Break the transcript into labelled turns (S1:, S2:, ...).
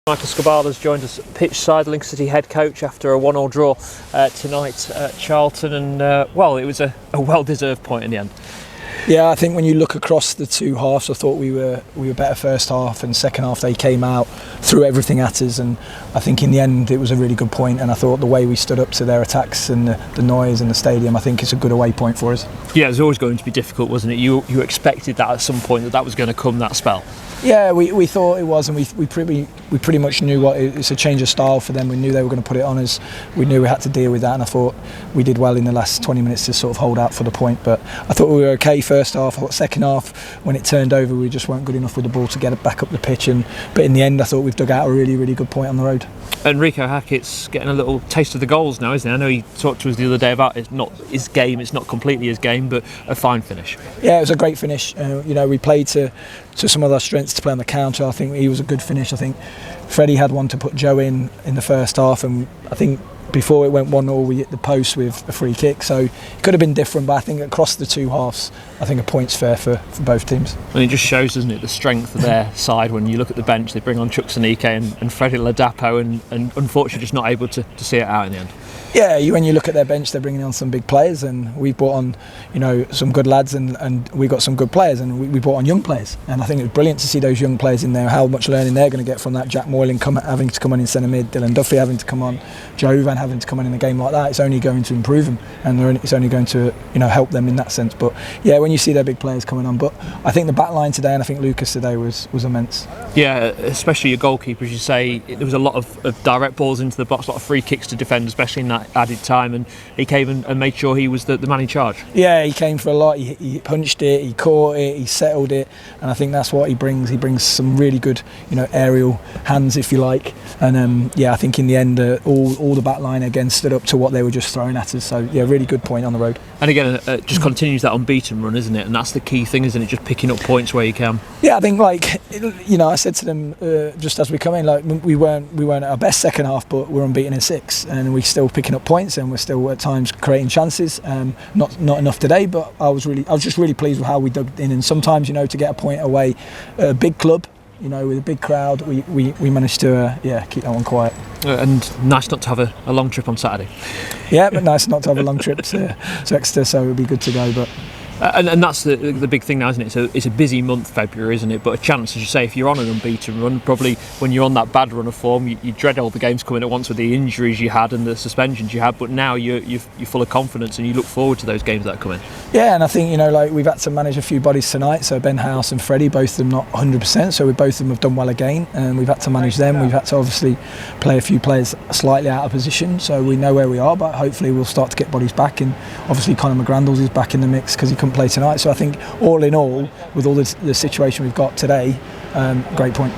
S1: Michael Skubala has joined us pitch side, Lincoln City head coach, after a 1-1 draw tonight at Charlton, and it was a well-deserved point in the end.
S2: Yeah, I think when you look across the two halves, I thought we were better first half, and second half they came out, threw everything at us, and I think in the end it was a really good point. And I thought the way we stood up to their attacks and the noise in the stadium, I think it's a good away point for us.
S1: Yeah, it was always going to be difficult, wasn't it? You expected that at some point that was going to come, that spell.
S2: Yeah, we thought it was, and we pretty much knew it's a change of style for them. We knew they were going to put it on us. We knew we had to deal with that, and I thought we did well in the last 20 minutes to sort of hold out for the point. But I thought we were okay first half. I thought second half, when it turned over, we just weren't good enough with the ball to get it back up the pitch. But in the end, I thought we've dug out a really, really good point on the road.
S1: And Rico Hackett's getting a little taste of the goals now, isn't he? I know he talked to us the other day about it's not his game, it's not completely his game, but a fine finish.
S2: Yeah, it was a great finish. We played to some of our strengths to play on the counter. I think he was a good finish. I think Freddie had one to put Joe in the first half, and I think before it went 1-0 we hit the post with a free kick, so it could have been different, but I think across the two halves I think a point's fair for both teams.
S1: And it just shows, doesn't it, the strength of their side. When you look at the bench, they bring on Chuck Sanike and Freddie Ladapo, and unfortunately just not able to see it out in the end.
S2: Yeah, when you look at their bench, they're bringing on some big players, and we've brought on some good lads, and we've got some good players, and we brought on young players, and I think it was brilliant to see those young players in there, how much learning they're going to get from that. Jack Moylan having to come on in centre mid, Dylan Duffy having to come on, Joe Van having to come on in a game like that. It's only going to improve them, and it's only going to help them in that sense. But yeah, when you see their big players coming on, but I think the back line today, and I think Lucas today was immense.
S1: Yeah, especially your goalkeeper, as you say, there was a lot of direct balls into the box, a lot of free kicks to defend, especially in that added time, and he came and made sure he was the man in charge. Yeah,
S2: he came for a lot. He punched it, he caught it, he settled it, and I think that's what he brings. He brings some really good, aerial hands, if you like. And I think in the end, all the back line again stood up to what they were just throwing at us. So yeah, really good point on the road.
S1: And again, just continues that unbeaten run, isn't it? And that's the key thing, isn't it? Just picking up points where you can.
S2: Yeah, I think I said to them just as we come in, we weren't at our best second half, but we're unbeaten in 6, and we're still picking up points, and we're still at times creating chances. Not enough today, but I was just really pleased with how we dug in. And sometimes, to get a point away at a big club, with a big crowd, we managed to keep that one quiet.
S1: And nice not to have a long trip on Saturday.
S2: Yeah, but nice not to have a long trip to Exeter, so it'll be good to go. But
S1: and that's the big thing now, isn't it? So it's a busy month, February, isn't it? But a chance, as you say, if you're on an unbeaten run, probably when you're on that bad run of form, you dread all the games coming at once with the injuries you had and the suspensions you had. But now you're full of confidence, and you look forward to those games that are coming.
S2: Yeah, and I think we've had to manage a few bodies tonight. So Ben House and Freddie, both of them not 100%. So both of them have done well again, and we've had to manage them. We've had to obviously play a few players slightly out of position, so we know where we are. But hopefully we'll start to get bodies back, and obviously Conor McGrandles is back in the mix because he couldn't play tonight. So I think all in all, with all the situation we've got today, great point.